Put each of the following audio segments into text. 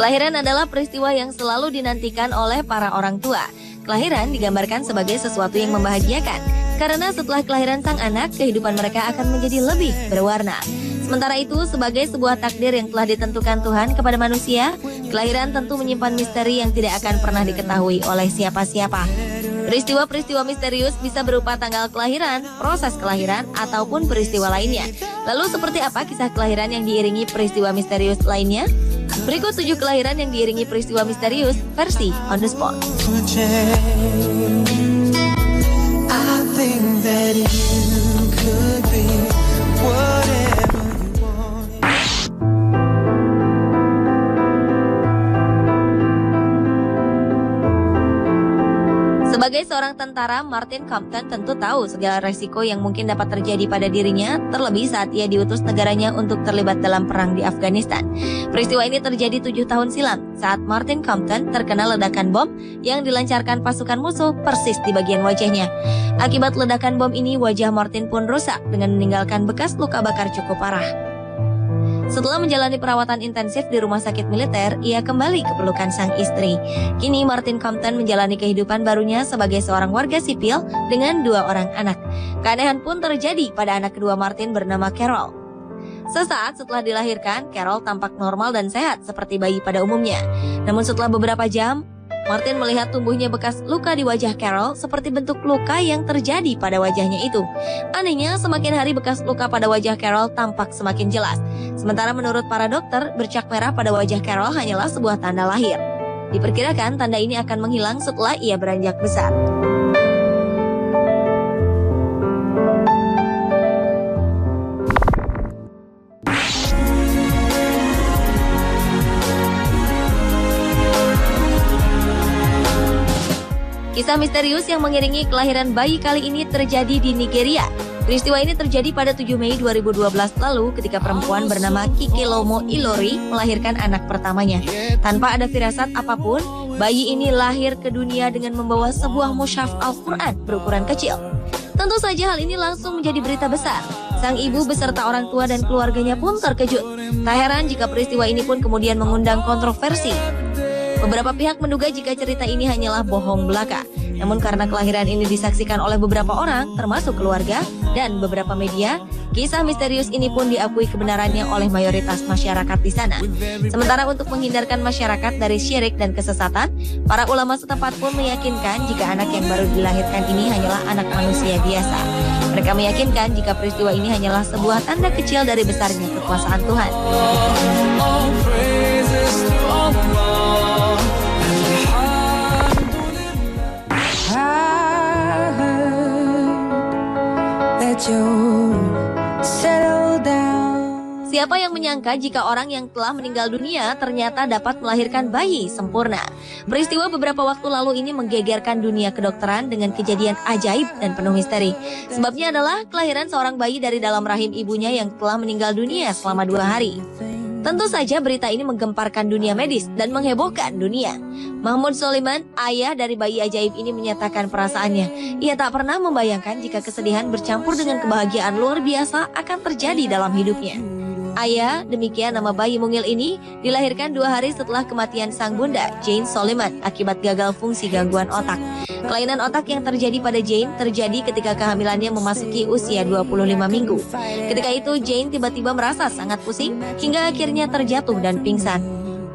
Kelahiran adalah peristiwa yang selalu dinantikan oleh para orang tua. Kelahiran digambarkan sebagai sesuatu yang membahagiakan, karena setelah kelahiran sang anak, kehidupan mereka akan menjadi lebih berwarna. Sementara itu, sebagai sebuah takdir yang telah ditentukan Tuhan kepada manusia, kelahiran tentu menyimpan misteri yang tidak akan pernah diketahui oleh siapa-siapa. Peristiwa-peristiwa misterius bisa berupa tanggal kelahiran, proses kelahiran, ataupun peristiwa lainnya. Lalu seperti apa kisah kelahiran yang diiringi peristiwa misterius lainnya? Berikut 7 kelahiran yang diiringi peristiwa misterius versi On The Spot. Sebagai seorang tentara, Martin Compton tentu tahu segala resiko yang mungkin dapat terjadi pada dirinya, terlebih saat ia diutus negaranya untuk terlibat dalam perang di Afghanistan. Peristiwa ini terjadi 7 tahun silam, saat Martin Compton terkena ledakan bom yang dilancarkan pasukan musuh persis di bagian wajahnya. Akibat ledakan bom ini, wajah Martin pun rusak dengan meninggalkan bekas luka bakar cukup parah. Setelah menjalani perawatan intensif di rumah sakit militer, ia kembali ke pelukan sang istri. Kini Martin Compton menjalani kehidupan barunya sebagai seorang warga sipil dengan 2 orang anak. Keanehan pun terjadi pada anak kedua Martin bernama Carol. Sesaat setelah dilahirkan, Carol tampak normal dan sehat seperti bayi pada umumnya. Namun setelah beberapa jam, Martin melihat tumbuhnya bekas luka di wajah Carol seperti bentuk luka yang terjadi pada wajahnya itu. Anehnya, semakin hari bekas luka pada wajah Carol tampak semakin jelas. Sementara menurut para dokter, bercak merah pada wajah Carol hanyalah sebuah tanda lahir. Diperkirakan tanda ini akan menghilang setelah ia beranjak besar. Kisah misterius yang mengiringi kelahiran bayi kali ini terjadi di Nigeria. Peristiwa ini terjadi pada 7 Mei 2012 lalu ketika perempuan bernama Kikilomo Ilori melahirkan anak pertamanya. Tanpa ada firasat apapun, bayi ini lahir ke dunia dengan membawa sebuah mushaf Al-Quran berukuran kecil. Tentu saja hal ini langsung menjadi berita besar. Sang ibu beserta orang tua dan keluarganya pun terkejut. Tak heran jika peristiwa ini pun kemudian mengundang kontroversi. Beberapa pihak menduga jika cerita ini hanyalah bohong belaka. Namun karena kelahiran ini disaksikan oleh beberapa orang, termasuk keluarga dan beberapa media, kisah misterius ini pun diakui kebenarannya oleh mayoritas masyarakat di sana. Sementara untuk menghindarkan masyarakat dari syirik dan kesesatan, para ulama setempat pun meyakinkan jika anak yang baru dilahirkan ini hanyalah anak manusia biasa. Mereka meyakinkan jika peristiwa ini hanyalah sebuah tanda kecil dari besarnya kekuasaan Tuhan. Siapa yang menyangka jika orang yang telah meninggal dunia ternyata dapat melahirkan bayi sempurna? Peristiwa beberapa waktu lalu ini menggegerkan dunia kedokteran dengan kejadian ajaib dan penuh misteri. Sebabnya adalah kelahiran seorang bayi dari dalam rahim ibunya yang telah meninggal dunia selama 2 hari. Tentu saja berita ini menggemparkan dunia medis dan menghebohkan dunia. Mahmud Soliman, ayah dari bayi ajaib ini, menyatakan perasaannya. Ia tak pernah membayangkan jika kesedihan bercampur dengan kebahagiaan luar biasa akan terjadi dalam hidupnya. Ayah, demikian nama bayi mungil ini, dilahirkan 2 hari setelah kematian sang bunda, Jane Soliman, akibat gagal fungsi gangguan otak. Kelainan otak yang terjadi pada Jane terjadi ketika kehamilannya memasuki usia 25 minggu. Ketika itu, Jane tiba-tiba merasa sangat pusing hingga akhirnya terjatuh dan pingsan.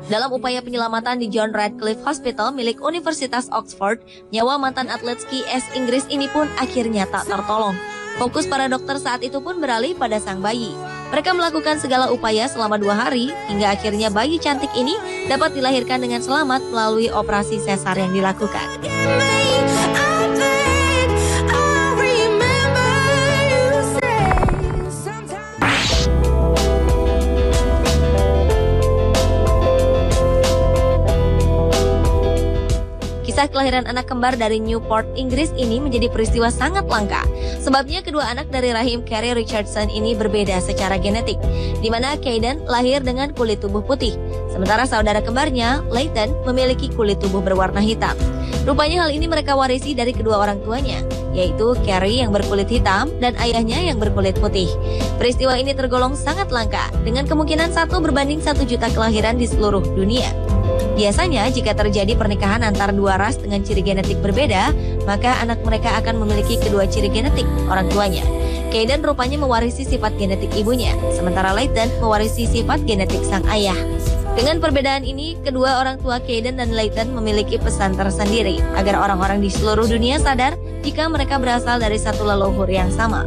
Dalam upaya penyelamatan di John Radcliffe Hospital milik Universitas Oxford, nyawa mantan atlet ski es Inggris ini pun akhirnya tak tertolong. Fokus para dokter saat itu pun beralih pada sang bayi. Mereka melakukan segala upaya selama 2 hari, hingga akhirnya bayi cantik ini dapat dilahirkan dengan selamat melalui operasi sesar yang dilakukan. Kisah kelahiran anak kembar dari Newport, Inggris ini menjadi peristiwa sangat langka. Sebabnya kedua anak dari rahim Carrie Richardson ini berbeda secara genetik, di mana Caden lahir dengan kulit tubuh putih, sementara saudara kembarnya, Leighton, memiliki kulit tubuh berwarna hitam. Rupanya hal ini mereka warisi dari kedua orang tuanya, yaitu Carrie yang berkulit hitam dan ayahnya yang berkulit putih. Peristiwa ini tergolong sangat langka, dengan kemungkinan 1 berbanding 1 juta kelahiran di seluruh dunia. Biasanya jika terjadi pernikahan antar dua ras dengan ciri genetik berbeda, maka anak mereka akan memiliki kedua ciri genetik orang tuanya. Caden rupanya mewarisi sifat genetik ibunya, sementara Layton mewarisi sifat genetik sang ayah. Dengan perbedaan ini, kedua orang tua Caden dan Layton memiliki pesan tersendiri agar orang-orang di seluruh dunia sadar jika mereka berasal dari satu leluhur yang sama.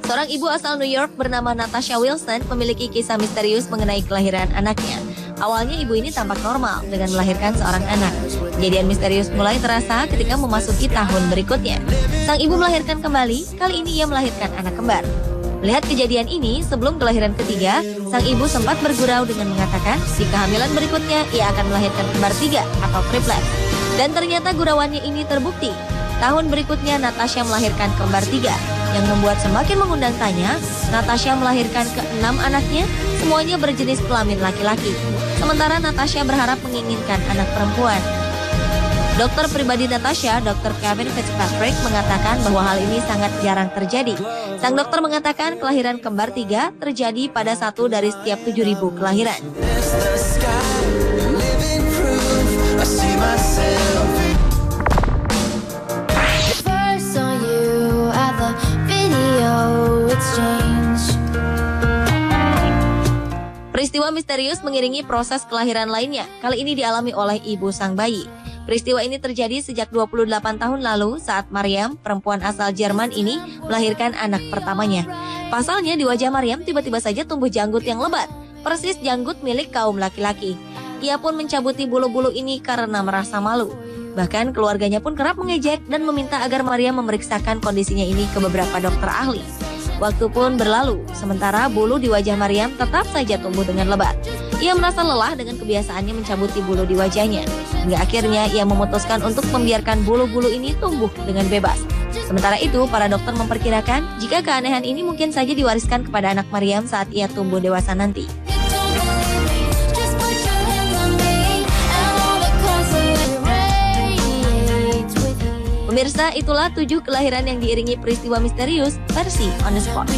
Seorang ibu asal New York bernama Natasha Wilson memiliki kisah misterius mengenai kelahiran anaknya. Awalnya ibu ini tampak normal dengan melahirkan seorang anak. Kejadian misterius mulai terasa ketika memasuki tahun berikutnya. Sang ibu melahirkan kembali, kali ini ia melahirkan anak kembar. Melihat kejadian ini, sebelum kelahiran ketiga, sang ibu sempat bergurau dengan mengatakan di kehamilan berikutnya ia akan melahirkan kembar 3 atau triplet. Dan ternyata gurauannya ini terbukti. Tahun berikutnya Natasha melahirkan kembar 3. Yang membuat semakin mengundang tanya, Natasha melahirkan ke-6 anaknya, semuanya berjenis kelamin laki-laki. Sementara Natasha berharap menginginkan anak perempuan. Dokter pribadi Natasha, Dr. Kevin Fitzpatrick, mengatakan bahwa hal ini sangat jarang terjadi. Sang dokter mengatakan kelahiran kembar 3 terjadi pada 1 dari setiap 7.000 kelahiran. Peristiwa misterius mengiringi proses kelahiran lainnya, kali ini dialami oleh ibu sang bayi. Peristiwa ini terjadi sejak 28 tahun lalu saat Maryam, perempuan asal Jerman ini, melahirkan anak pertamanya. Pasalnya di wajah Maryam tiba-tiba saja tumbuh janggut yang lebat, persis janggut milik kaum laki-laki. Ia pun mencabuti bulu-bulu ini karena merasa malu. Bahkan keluarganya pun kerap mengejek dan meminta agar Maryam memeriksakan kondisinya ini ke beberapa dokter ahli. Waktu pun berlalu, sementara bulu di wajah Maryam tetap saja tumbuh dengan lebat. Ia merasa lelah dengan kebiasaannya mencabuti bulu di wajahnya. Hingga akhirnya ia memutuskan untuk membiarkan bulu-bulu ini tumbuh dengan bebas. Sementara itu, para dokter memperkirakan jika keanehan ini mungkin saja diwariskan kepada anak Maryam saat ia tumbuh dewasa nanti. Pemirsa, itulah 7 kelahiran yang diiringi peristiwa misterius versi On The Spot.